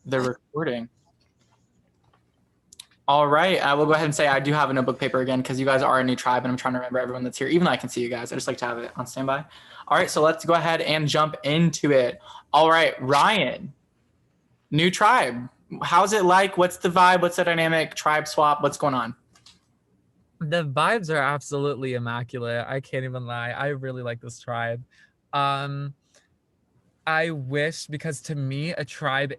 the recording. All right, I will go ahead and say I do have a notebook paper again because you guys are a new tribe and I'm trying to remember everyone that's here, even though I can see you guys. I just like to have it on standby. All right, so let's go ahead and jump into it. All right, Ryan, new tribe. How's it like? What's the vibe? What's the dynamic? Tribe swap? What's going on? The vibes are absolutely immaculate. I can't even lie. I really like this tribe. I wish, because to me a tribe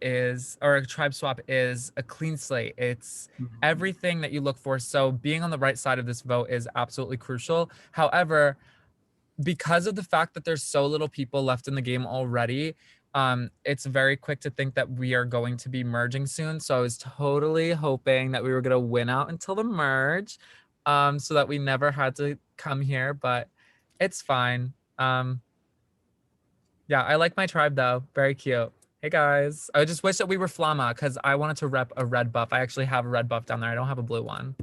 swap is a clean slate. It's everything that you look for. So being on the right side of this vote is absolutely crucial. However, because of the fact that there's so little people left in the game already, it's very quick to think that we are going to be merging soon. So I was totally hoping that we were going to win out until the merge, so that we never had to come here, but it's fine. Yeah, I like my tribe though. Very cute. Hey guys. I just wish that we were Flama because I wanted to rep a red buff. I actually have a red buff down there. I don't have a blue one.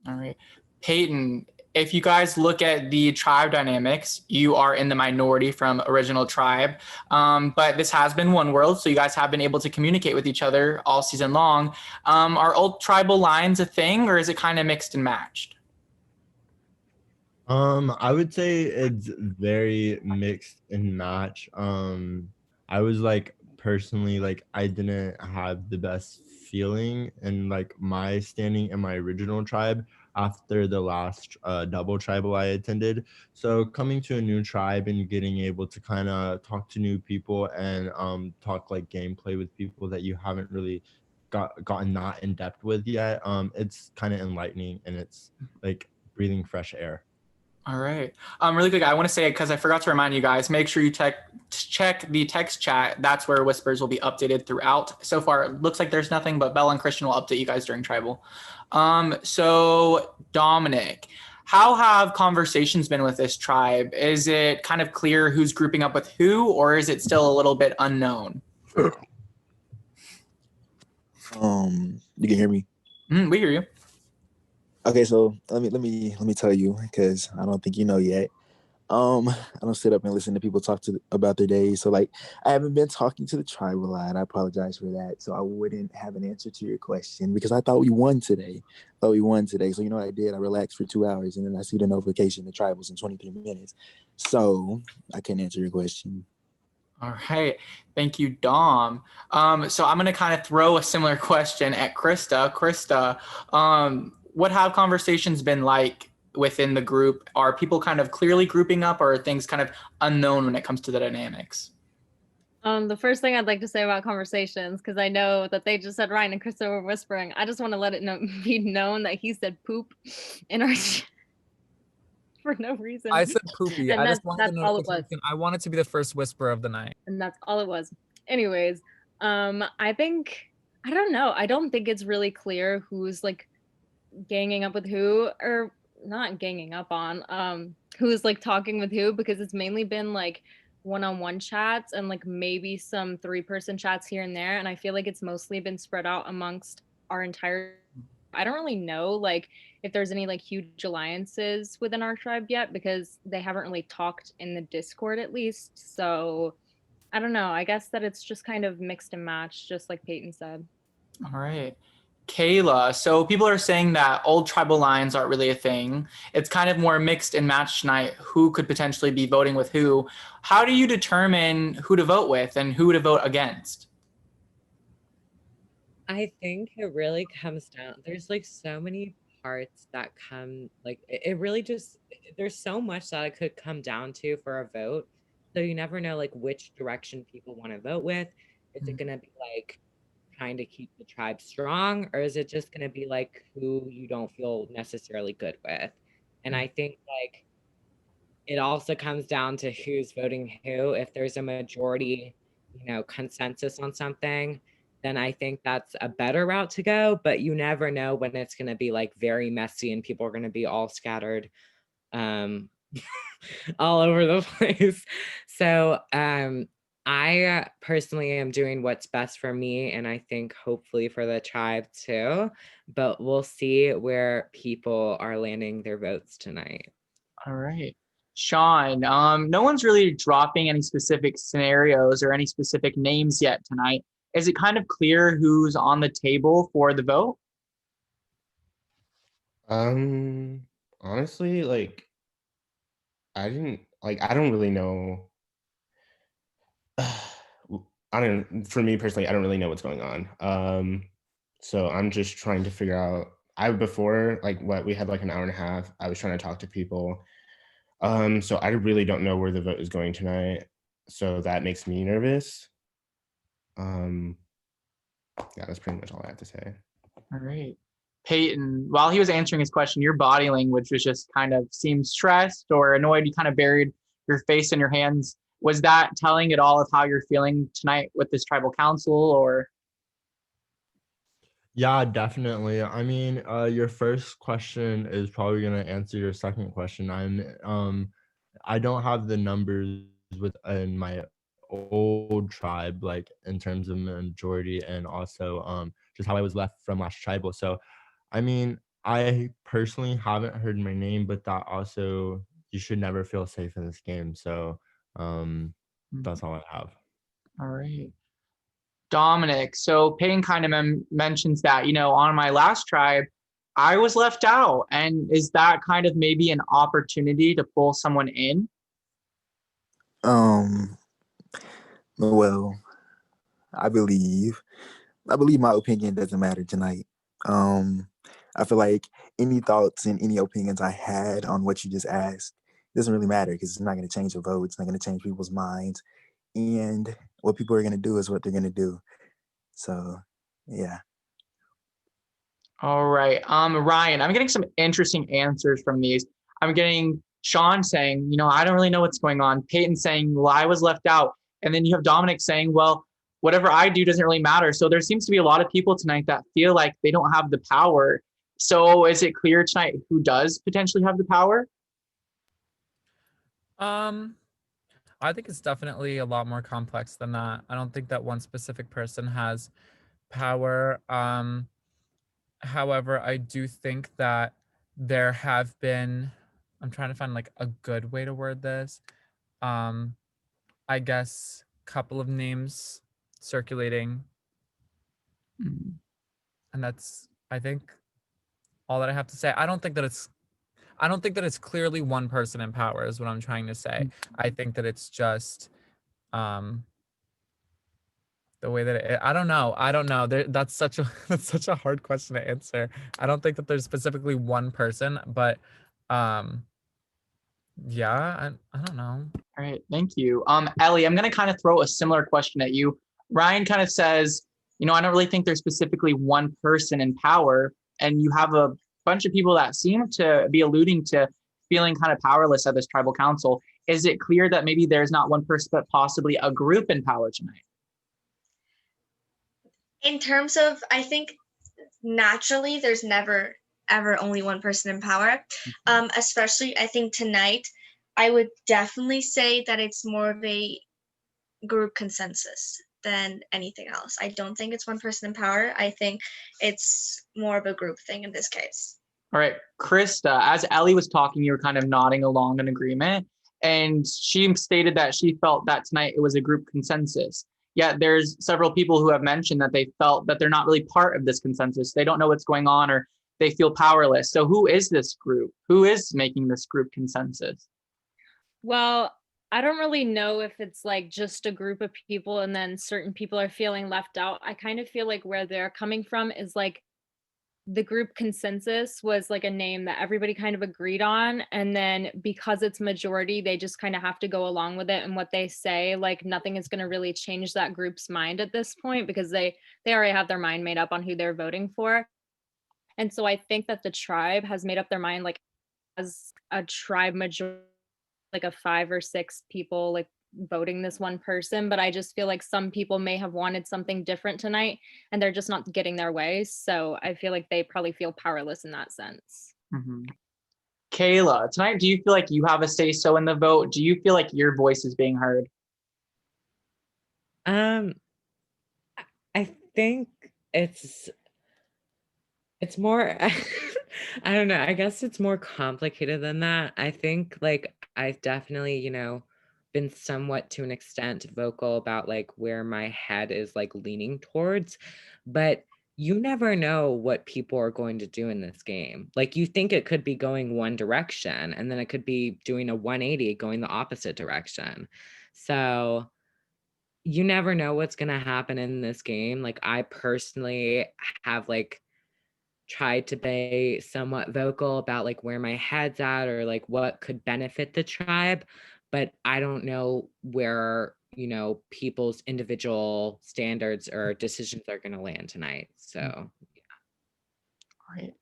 All right. Peyton, if you guys look at the tribe dynamics, you are in the minority from original tribe. But this has been one world, so you guys have been able to communicate with each other all season long. Are old tribal lines a thing, or is it kind of mixed and matched? I would say it's very mixed and match. I was like personally like I didn't have the best feeling and like my standing in my original tribe after the last double tribal I attended. So coming to a new tribe and getting able to kind of talk to new people and talk like gameplay with people that you haven't really gotten that in depth with yet. It's kind of enlightening and it's like breathing fresh air. All right. Really quick, I want to say, because I forgot to remind you guys, make sure you check the text chat. That's where whispers will be updated throughout. So far, it looks like there's nothing, but Bella and Christian will update you guys during tribal. So Dominic, how have conversations been with this tribe? Is it kind of clear who's grouping up with who, or is it still a little bit unknown? You can hear me? We hear you. Okay, so let me tell you, because I don't think you know yet. I don't sit up and listen to people talk about their days. So like I haven't been talking to the tribe a lot. I apologize for that. So I wouldn't have an answer to your question because I thought we won today. So you know what I did? I relaxed for 2 hours and then I see the notification the tribe was in 23 minutes. So I can't answer your question. All right. Thank you, Dom. So I'm going to kind of throw a similar question at Krista. Krista, what have conversations been like within the group? Are people kind of clearly grouping up, or are things kind of unknown when it comes to the dynamics? The first thing I'd like to say about conversations, because I know that they just said Ryan and Krista were whispering, I just want to let it be known that he said poop in our for no reason. I said poopy. And I that's just wanted to all it was. I wanted to be the first whisper of the night. And that's all it was. Anyways, I don't know. I don't think it's really clear who's like ganging up with who, or not ganging up on, who's like talking with who, because it's mainly been like one-on-one chats and like maybe some 3-person chats here and there. And I feel like it's mostly been spread out amongst our entire, I don't really know like if there's any like huge alliances within our tribe yet, because they haven't really talked in the Discord at least. So I don't know. I guess that it's just kind of mixed and matched, just like Peyton said. All right. Kayla, so people are saying that old tribal lines aren't really a thing. It's kind of more mixed and matched tonight, who could potentially be voting with who. How do you determine who to vote with and who to vote against? I think it really comes down, there's like so many parts that come, like it really just, there's so much that it could come down to for a vote. So you never know like which direction people want to vote with. Is it going to be like trying to keep the tribe strong, or is it just going to be like who you don't feel necessarily good with? And I think like it also comes down to who's voting who. If there's a majority, consensus on something, then I think that's a better route to go. But you never know when it's going to be like very messy and people are going to be all scattered all over the place. So I personally am doing what's best for me, and I think hopefully for the tribe too, but we'll see where people are landing their votes tonight. All right. Sean, no one's really dropping any specific scenarios or any specific names yet tonight. Is it kind of clear who's on the table for the vote? Honestly, like I don't really know. For me personally, I don't really know what's going on. So I'm just trying to figure out. Before, like, what we had like an hour and a half, I was trying to talk to people. So I really don't know where the vote is going tonight. So that makes me nervous. Um, yeah, that's pretty much all I have to say. All right. Peyton, while he was answering his question, your body language was just kind of seemed stressed or annoyed. You kind of buried your face in your hands. Was that telling at all of how you're feeling tonight with this tribal council or? Yeah, definitely. I mean, your first question is probably gonna answer your second question. I don't have the numbers within my old tribe, like in terms of majority and also just how I was left from last tribal. So, I mean, I personally haven't heard my name, but that also you should never feel safe in this game. So, that's all I have. All right. Dominic, so Peyton kind of mentions that, on my last tribe, I was left out. And is that kind of maybe an opportunity to pull someone in? Well, I believe my opinion doesn't matter tonight. I feel like any thoughts and any opinions I had on what you just asked doesn't really matter because it's not going to change the vote. It's not going to change people's minds. And what people are going to do is what they're going to do. So, yeah. All right. Ryan, I'm getting some interesting answers from these. I'm getting Sean saying, I don't really know what's going on. Peyton saying, well, I was left out. And then you have Dominic saying, well, whatever I do doesn't really matter. So there seems to be a lot of people tonight that feel like they don't have the power. So is it clear tonight who does potentially have the power? I think it's definitely a lot more complex than that. I don't think that one specific person has power. However, I do think that there have been, I'm trying to find like a good way to word this. I guess couple of names circulating. And that's, I think, all that I have to say. I don't think that it's clearly one person in power is what I'm trying to say. I think that it's just the way that I don't know. That's such a hard question to answer. I don't think that there's specifically one person, but yeah, I don't know. All right, thank you. Ellie, I'm going to kind of throw a similar question at you. Ryan kind of says, I don't really think there's specifically one person in power, and you have a bunch of people that seem to be alluding to feeling kind of powerless at this tribal council. Is it clear that maybe there's not one person, but possibly a group in power tonight? In terms of, I think naturally there's never ever only one person in power. Especially I think tonight, I would definitely say that it's more of a group consensus than anything else. I don't think it's one person in power. I think it's more of a group thing in this case. All right, Krista, as Ellie was talking, you were kind of nodding along in agreement. And she stated that she felt that tonight it was a group consensus. Yet there's several people who have mentioned that they felt that they're not really part of this consensus. They don't know what's going on or they feel powerless. So who is this group? Who is making this group consensus? Well, I don't really know if it's like just a group of people and then certain people are feeling left out. I kind of feel like where they're coming from is like the group consensus was like a name that everybody kind of agreed on, and then because it's majority they just kind of have to go along with it, and what they say, like nothing is going to really change that group's mind at this point because they already have their mind made up on who they're voting for. And so I think that the tribe has made up their mind, like as a tribe majority, like a 5 or 6 people like voting this one person, but I just feel like some people may have wanted something different tonight and they're just not getting their way. So I feel like they probably feel powerless in that sense. Mm-hmm. Kayla, tonight, do you feel like you have a say so in the vote? Do you feel like your voice is being heard? I think it's more I don't know. I guess it's more complicated than that. I think like I've definitely, been somewhat to an extent vocal about like where my head is like leaning towards, but you never know what people are going to do in this game. Like you think it could be going one direction and then it could be doing a 180 going the opposite direction. So you never know what's going to happen in this game. Like I personally have like tried to be somewhat vocal about like where my head's at or like what could benefit the tribe, but I don't know where, you know, people's individual standards or decisions are going to land tonight. So Right.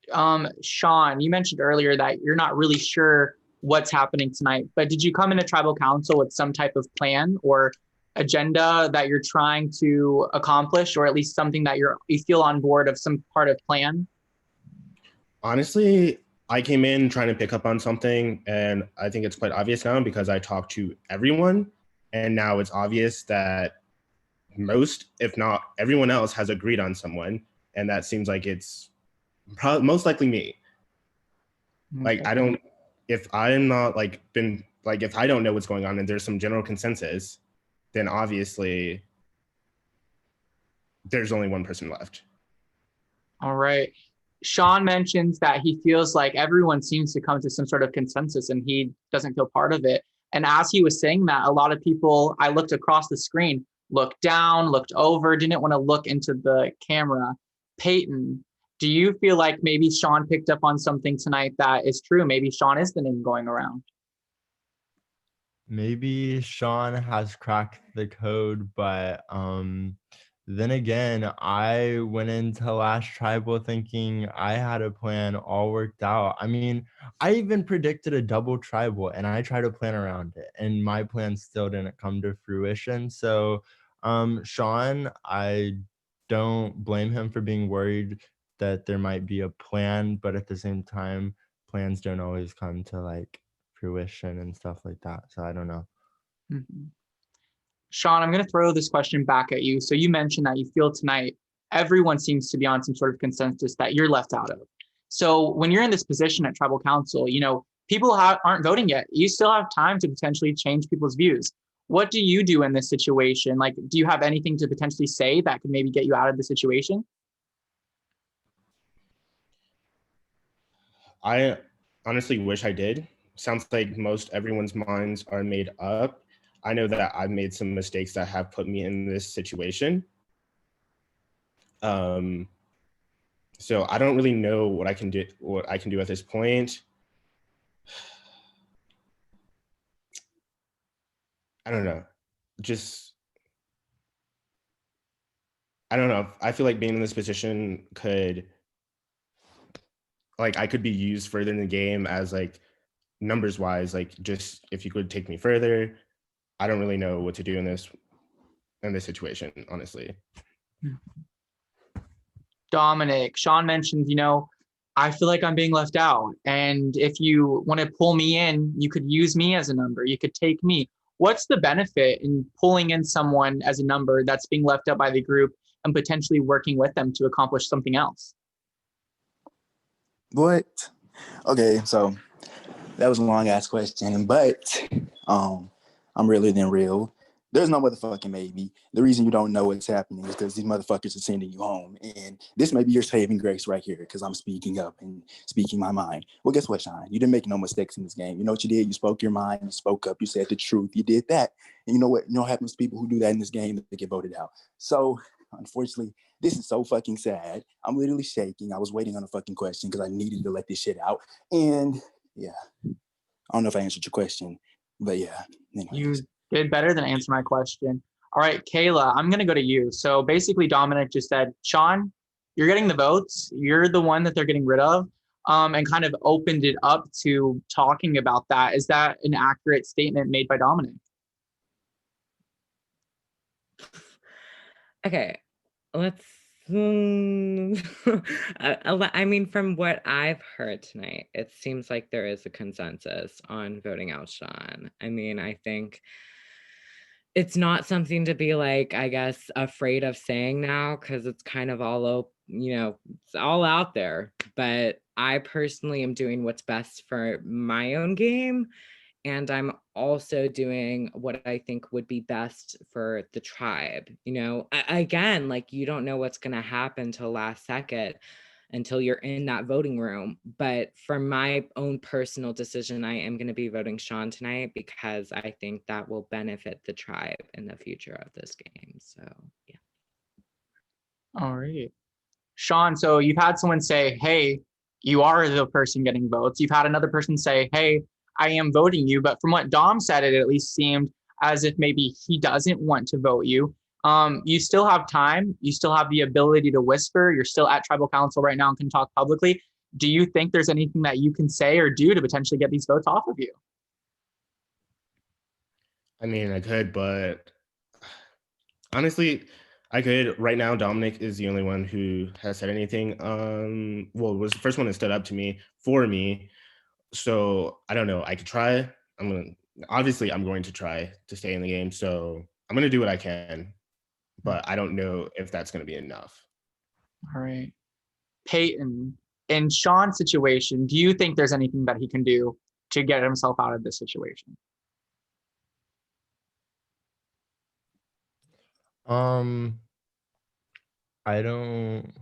Sean, you mentioned earlier that you're not really sure what's happening tonight, but did you come into tribal council with some type of plan or agenda that you're trying to accomplish, or at least something that you feel on board of some part of plan? Honestly, I came in trying to pick up on something, and I think it's quite obvious now because I talked to everyone, and now it's obvious that most, if not everyone else, has agreed on someone, and that seems like it's probably most likely me. Like, I don't, if I'm not like been like, if I don't know what's going on and there's some general consensus, then obviously there's only one person left. All right. Sean mentions that he feels like everyone seems to come to some sort of consensus and he doesn't feel part of it. And as he was saying that, a lot of people, I looked across the screen, looked down, looked over, didn't want to look into the camera. Peyton, do you feel like maybe Sean picked up on something tonight that is true? Maybe Sean is the name going around. Maybe Sean has cracked the code, but then again, I went into last tribal thinking I had a plan all worked out. I mean, I even predicted a double tribal and I tried to plan around it, and my plan still didn't come to fruition. So, Sean, I don't blame him for being worried that there might be a plan, but at the same time, plans don't always come to like fruition and stuff like that. So I don't know. Mhm. Sean, I'm going to throw this question back at you. So you mentioned that you feel tonight everyone seems to be on some sort of consensus that you're left out of. So when you're in this position at tribal council, you know, people aren't voting yet. You still have time to potentially change people's views. What do you do in this situation? Like, do you have anything to potentially say that could maybe get you out of the situation? I honestly wish I did. Sounds like most everyone's minds are made up. I know that I've made some mistakes that have put me in this situation. So I don't really know what I can do at this point. I don't know. Just I don't know. I feel like being in this position could like I could be used further in the game as like numbers wise, like just if you could take me further. I don't really know what to do in this situation, honestly. Dominic, Sean mentioned, you know, I feel like I'm being left out. And if you want to pull me in, you could use me as a number. You could take me. What's the benefit in pulling in someone as a number that's being left out by the group and potentially working with them to accomplish something else? What? Okay, so that was a long ass question, but I'm realer than real. There's no motherfucking maybe. The reason you don't know what's happening is because these motherfuckers are sending you home. And this may be your saving grace right here, because I'm speaking up and speaking my mind. Well, guess what, Sean? You didn't make no mistakes in this game. You know what you did? You spoke your mind, you spoke up, you said the truth, you did that. And you know what? You know what happens to people who do that in this game? They get voted out. So unfortunately, this is so fucking sad. I'm literally shaking. I was waiting on a fucking question because I needed to let this shit out. And yeah, I don't know if I answered your question, but yeah. You did better than answer my question. All right, Kayla, I'm going to go to you. So basically, Dominic just said, Sean, you're getting the votes. You're the one that they're getting rid of, and kind of opened it up to talking about that. Is that an accurate statement made by Dominic? okay, let's I mean, from what I've heard tonight, it seems like there is a consensus on voting out Sean. I mean, I think it's not something to be like, I guess, afraid of saying now, because it's kind of all it's all out there. But I personally am doing what's best for my own game. and I'm also doing what I think would be best for the tribe. You know, again, like you don't know what's going to happen till last second until you're in that voting room. But for my own personal decision, I am going to be voting Sean tonight because I think that will benefit the tribe in the future of this game. So, yeah. All right. Sean, so you've had someone say, hey, you are the person getting votes. You've had another person say, hey, I am voting you. But from what Dom said, it at least seemed as if maybe he doesn't want to vote you. You still have time. You still have the ability to whisper. You're still at tribal council right now and can talk publicly. Do you think there's anything that you can say or do to potentially get these votes off of you? I mean, I could, but honestly, I could. Right now, Dominic is the only one who has said anything. Well, was the first one that stood up to me for me. So I don't know. I could try. Obviously, I'm going to try to stay in the game. So I'm gonna do what I can, but I don't know if that's gonna be enough. All right. Peyton, in Sean's situation, do you think there's anything that he can do to get himself out of this situation? I don't.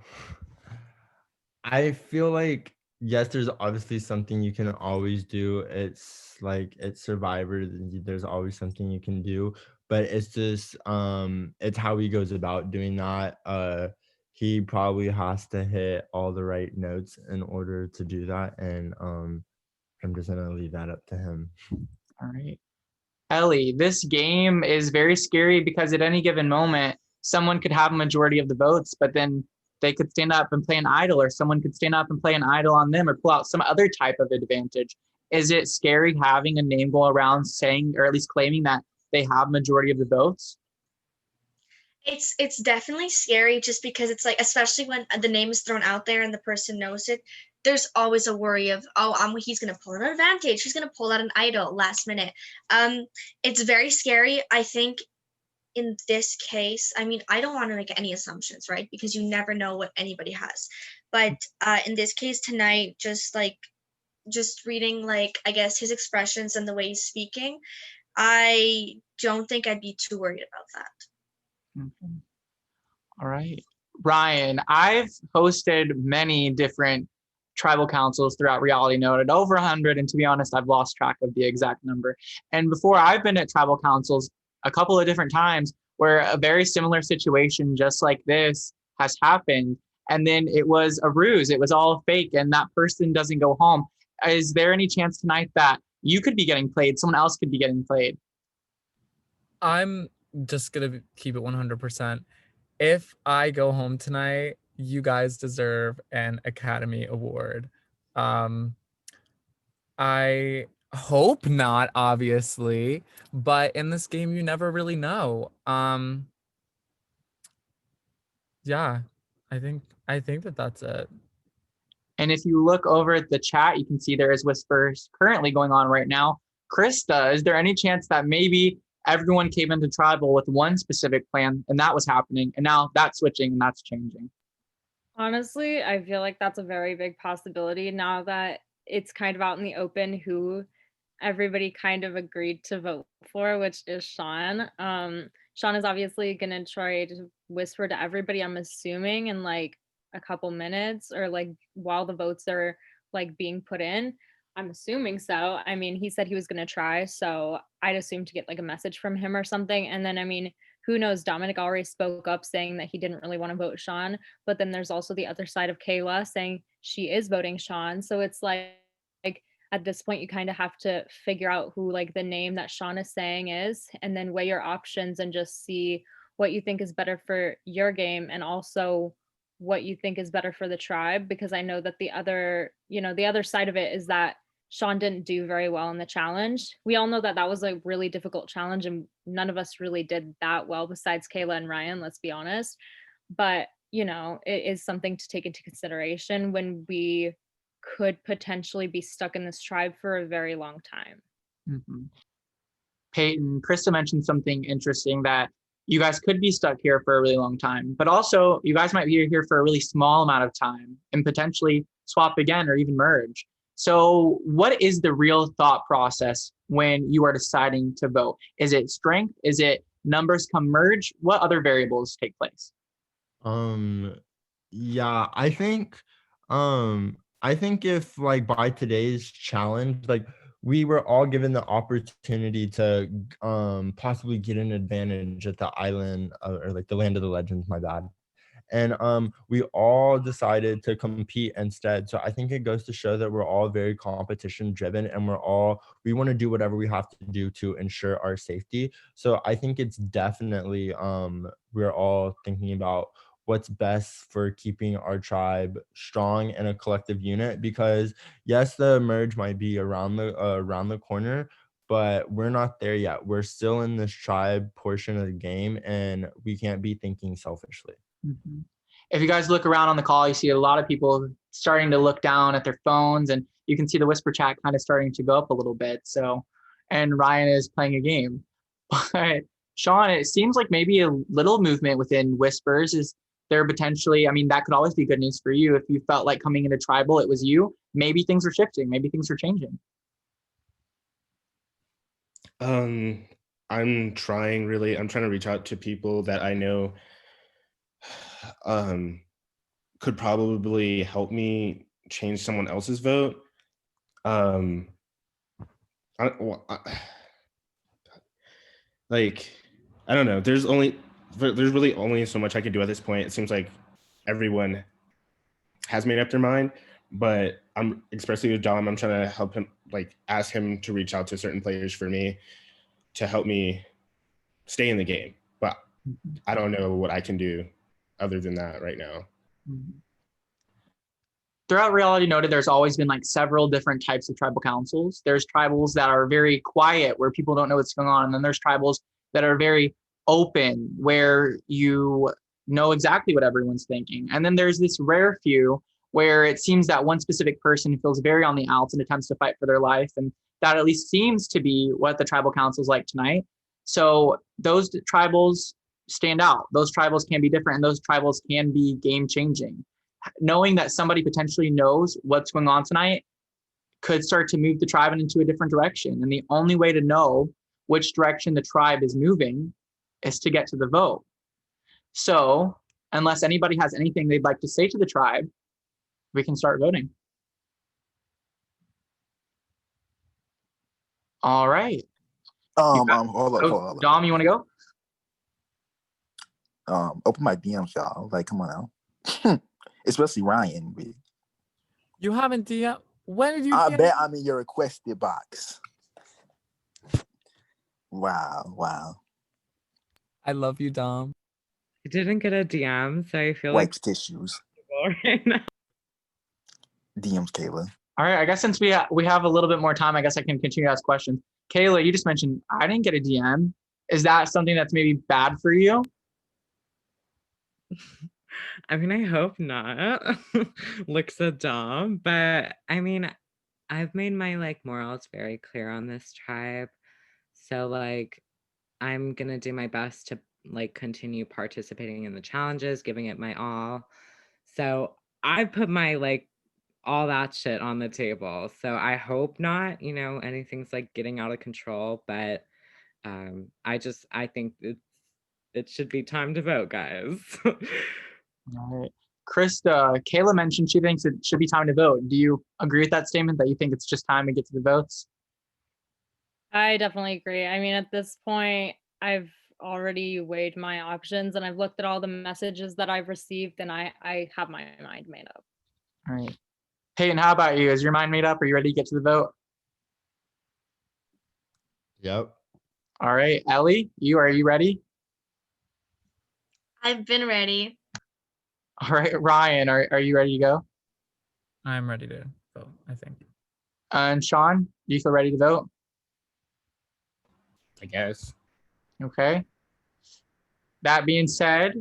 I feel like yes, there's obviously something you can always do. It's like it's Survivor. There's always something you can do, but it's just it's how he goes about doing that. He probably has to hit all the right notes in order to do that, and I'm just gonna leave that up to him. All right. Ellie, this game is very scary because at any given moment, someone could have a majority of the votes, but then they could stand up and play an idol, or someone could stand up and play an idol on them or pull out some other type of advantage. Is it scary having a name go around saying, or at least claiming that they have majority of the votes? It's definitely scary just because it's like, especially when the name is thrown out there and the person knows it, there's always a worry of, oh, he's gonna pull an advantage, he's gonna pull out an idol last minute. It's very scary. I think in this case, I mean, I don't want to make any assumptions, right? Because you never know what anybody has. But in this case tonight, just reading, like, I guess his expressions and the way he's speaking, I don't think I'd be too worried about that. Mhm. All right. Ryan, I've hosted many different tribal councils throughout Reality Noted, over 100. And to be honest, I've lost track of the exact number. And before, I've been at tribal councils a couple of different times where a very similar situation just like this has happened. And then it was a ruse. It was all fake and that person doesn't go home. Is there any chance tonight that you could be getting played? Someone else could be getting played? I'm just gonna keep it 100%. If I go home tonight, you guys deserve an Academy Award. I hope not, obviously, but in this game, you never really know. Yeah, I think that that's it. And if you look over at the chat, you can see there is whispers currently going on right now. Krista, is there any chance that maybe everyone came into tribal with one specific plan and that was happening and now that's switching and that's changing? Honestly, I feel like that's a very big possibility now that it's kind of out in the open who everybody kind of agreed to vote for, which is Sean. Sean is obviously gonna try to whisper to everybody, I'm assuming, in like a couple minutes or like while the votes are like being put in. I'm assuming so. I mean, he said he was gonna try, so I'd assume to get like a message from him or something. And then I mean, who knows? Dominic already spoke up saying that he didn't really want to vote Sean, but then there's also the other side of Kayla saying she is voting Sean. So it's like at this point you kind of have to figure out who like the name that Sean is saying is, and then weigh your options and just see what you think is better for your game and also what you think is better for the tribe, because I know that the other, the other side of it is that Sean didn't do very well in the challenge. We all know that that was a really difficult challenge and none of us really did that well besides Kayla and Ryan, let's be honest. But, it is something to take into consideration when we could potentially be stuck in this tribe for a very long time. Mm-hmm. Peyton, Krista mentioned something interesting that you guys could be stuck here for a really long time, but also you guys might be here for a really small amount of time and potentially swap again or even merge. So what is the real thought process when you are deciding to vote? Is it strength? Is it numbers come merge? What other variables take place? Um, yeah, I think if like by today's challenge, like we were all given the opportunity to possibly get an advantage at the island or like the land of the legends, my bad. And we all decided to compete instead. So I think it goes to show that we're all very competition driven, and we want to do whatever we have to do to ensure our safety. So I think it's definitely we're all thinking about what's best for keeping our tribe strong and a collective unit, because yes, the merge might be around the corner, but we're not there yet. We're still in this tribe portion of the game, and we can't be thinking selfishly. Mm-hmm. If you guys look around on the call, you see a lot of people starting to look down at their phones, and you can see the whisper chat kind of starting to go up a little bit. So, and Ryan is playing a game. But Sean, it seems like maybe a little movement within whispers. Is there potentially, I mean, that could always be good news for you if you felt like coming into tribal, it was you. Maybe things are shifting. Maybe things are changing. I'm trying to reach out to people that I know could probably help me change someone else's vote. I, well, like, I don't know. There's really only so much I can do at this point. It seems like everyone has made up their mind, but I'm especially with Dom, I'm trying to help him, like ask him to reach out to certain players for me to help me stay in the game. But I don't know what I can do other than that right now. Throughout Reality Noted, there's always been like several different types of tribal councils. There's tribals that are very quiet where people don't know what's going on. And then there's tribals that are very open where you know exactly what everyone's thinking. And then there's this rare few where it seems that one specific person feels very on the outs and attempts to fight for their life. And that at least seems to be what the tribal council is like tonight. So those tribals stand out. Those tribals can be different, and those tribals can be game changing. Knowing that somebody potentially knows what's going on tonight could start to move the tribe into a different direction. And the only way to know which direction the tribe is moving is to get to the vote. So unless anybody has anything they'd like to say to the tribe, we can start voting. All right. Hold on. Dom, you want to go? Open my DMs, y'all. Like, come on now. Especially Ryan. You haven't DM. When did you? I bet I'm in your requested box. Wow. I love you, Dom. I didn't get a DM, so I feel Wipes, tissues. Right now. DMs, Kayla. All right. I guess since we have a little bit more time, I guess I can continue to ask questions. Kayla, you just mentioned I didn't get a DM. Is that something that's maybe bad for you? I mean, I hope not. Looks a dumb, but I mean, I've made my like morals very clear on this tribe. So like I'm gonna do my best to like continue participating in the challenges, giving it my all. So I put my like all that shit on the table. So I hope not, anything's like getting out of control, but I think it should be time to vote, guys. All right. Krista, Kayla mentioned she thinks it should be time to vote. Do you agree with that statement, that you think it's just time to get to the votes? I definitely agree. I mean, at this point, I've already weighed my options and I've looked at all the messages that I've received, and I have my mind made up. All right. Peyton, how about you? Is your mind made up? Are you ready to get to the vote? Yep. All right. Ellie, are you ready? I've been ready. All right. Ryan, are you ready to go? I'm ready to vote, I think. And Sean, do you feel ready to vote? I guess. Okay. That being said,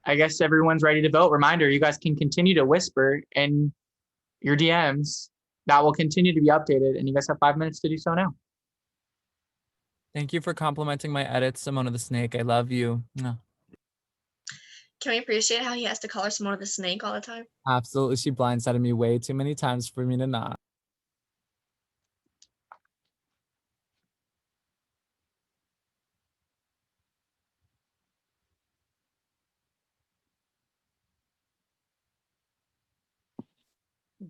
I guess everyone's ready to vote. Reminder, you guys can continue to whisper in your DMs. That will continue to be updated, and you guys have 5 minutes to do so now. Thank you for complimenting my edits, Simona the Snake. I love you. Can we appreciate how he has to call her Simona the Snake all the time? Absolutely, she blindsided me way too many times for me to not.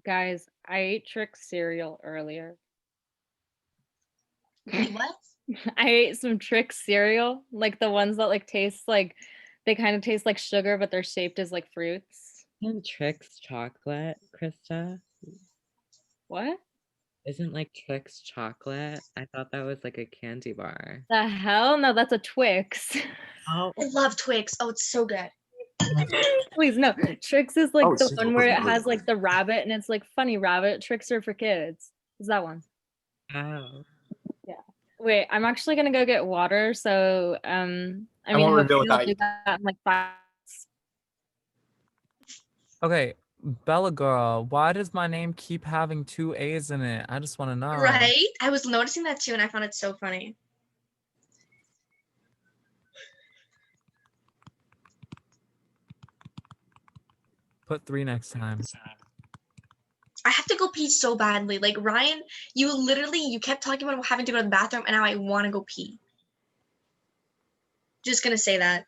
Guys, I ate Trix cereal earlier. Wait, what? I ate some Trix cereal, like the ones that like taste like they kind of taste like sugar, but they're shaped as like fruits. And Trix chocolate, Krista. What Isn't like Trix chocolate? I thought that was like a candy bar. the hell? No, that's a Twix. Oh, I love Twix. Oh, it's so good. Please, no. Trix is like Oh, the cereal one where was it really has like good. the rabbit and it's like funny rabbit. Tricks are for kids. Is that one? wow. Wait, I'm actually gonna go get water. So I mean, won't reveal hopefully I'll without do you. that in like 5 minutes. Okay, Bella girl, why does my name keep having 2 A's in it? I just want to know. Right? I was noticing that too, and I found it so funny. Put 3 next time. I have to go pee so badly. Like Ryan, you kept talking about having to go to the bathroom, and now I want to go pee. Just gonna say that.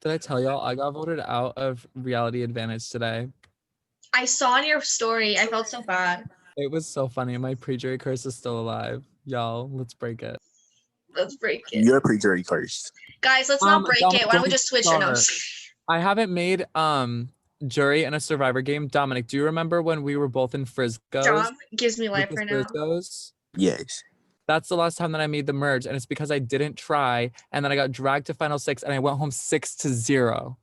Did I tell y'all I got voted out of Reality Advantage today? I saw in your story. I felt so bad. It was so funny. My pre-jury curse is still alive. Y'all, let's break it. Let's break it. You're pre-jury cursed. Guys, let's not break Dominic, it. Why don't we don't just switch it? No. start. I haven't made jury and a survivor game. Dominic, do you remember when we were both in Frisco's? Dom gives me life Lucas right now. Frisco's? Yes. That's the last time that I made the merge, and it's because I didn't try, and then I got dragged to final 6, and I went home 6-0.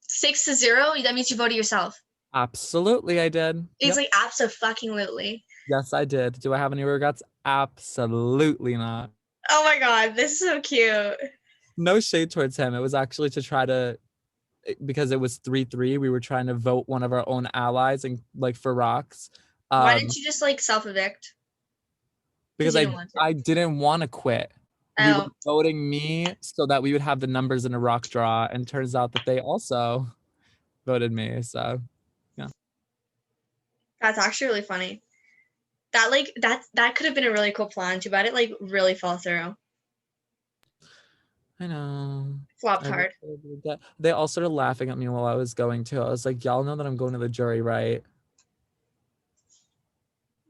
6-0? That means you voted yourself. Absolutely, I did. It's Yep. like abso-fucking-lutely. Yes, I did. Do I have any regrets? Absolutely not. Oh my god, this is so cute. No shade towards him. It was actually to try to, because it was 3-3, we were trying to vote one of our own allies and like for rocks. Why didn't you just like self-evict? Because you didn't want to. I didn't want to quit. We were Oh, voting me so that we would have the numbers in a rock draw, and turns out that they also voted me. So that's actually really funny. That could have been a really cool plan. Too bad it like really fell through. I know. Flopped I hard. really did that. They all started laughing at me while I was going too. I was like, y'all know that I'm going to the jury, right?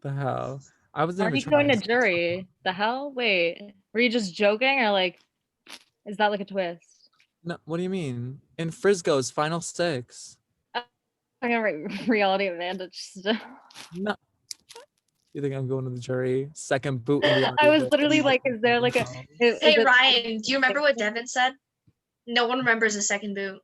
The hell? I was Why are never you going to trying. jury? The hell? Wait, were you just joking or like, is that like a twist? No, what do you mean? In Frisco's final 6. I'm gonna write reality advantage still. No. You think I'm going to the jury? Second boot in reality. I was Advantage. literally like, is there like a? Is Hey it- Ryan, do you remember what Devin said? No one remembers the second boot.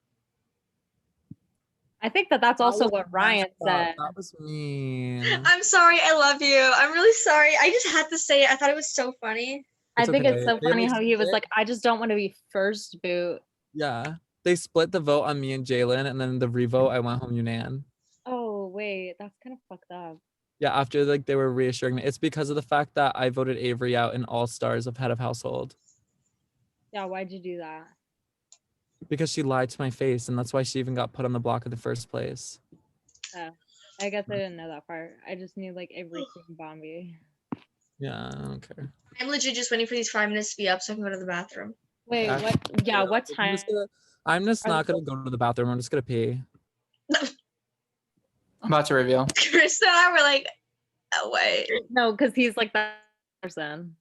I think that's also what Ryan said. That was mean. I'm sorry. I love you. I'm really sorry. I just had to say it. I thought it was so funny. I It's think it's okay. so They funny how he was split- like, I just don't want to be first boot. Yeah. They split the vote on me and Jalen, and then the revote, I went home Unan. Oh wait, that's kind of fucked up. Yeah, after like they were reassuring me. It's because of the fact that I voted Avery out in All Stars of Head of Household. Yeah, why'd you do that? Because she lied to my face, and that's why she even got put on the block in the first place. I guess I didn't know that part. I just knew like Avery Queen Bombi. Yeah, I don't care. I'm legit just waiting for these 5 minutes to be up so I can go to the bathroom. Wait, Yeah. what? Yeah, what I'm time? just Are not the- gonna go to the bathroom. I'm just gonna pee. I'm about to reveal. Krista and I were like, oh wait. No, because he's like that person.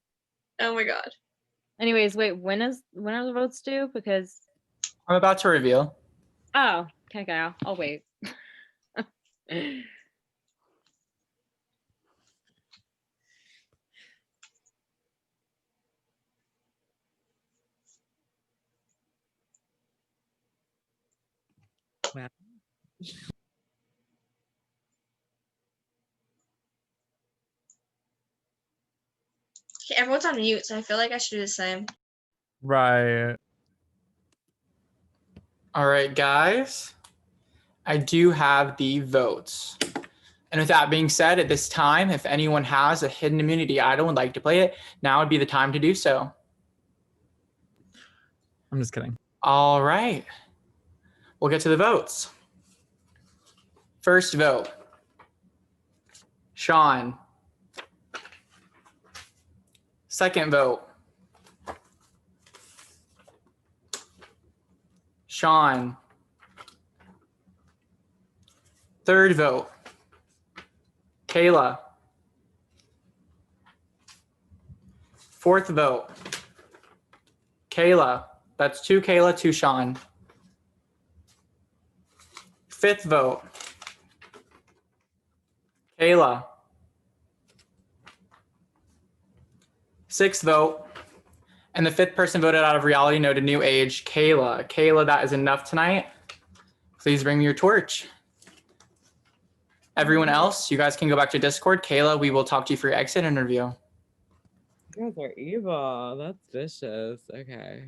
Oh my god. Anyways, wait, when are the votes due? Because I'm about to reveal. oh, okay, I'll wait. Wow. Okay, everyone's on mute, so I feel like I should do the same. Right. All right, guys. I do have the votes. And with that being said, at this time, if anyone has a hidden immunity idol and would like to play it, now would be the time to do so. I'm just kidding. All right. We'll get to the votes. First vote, Sean. Second vote, Sean. Third vote, Kayla. Fourth vote, Kayla. That's 2 Kayla, 2 Sean. Fifth vote, Kayla. Sixth vote, and the fifth person voted out of reality, no to new age, Kayla. Kayla, that is enough tonight. Please bring me your torch. Everyone else, you guys can go back to Discord. Kayla, we will talk to you for your exit interview. You guys are evil. That's vicious. Okay.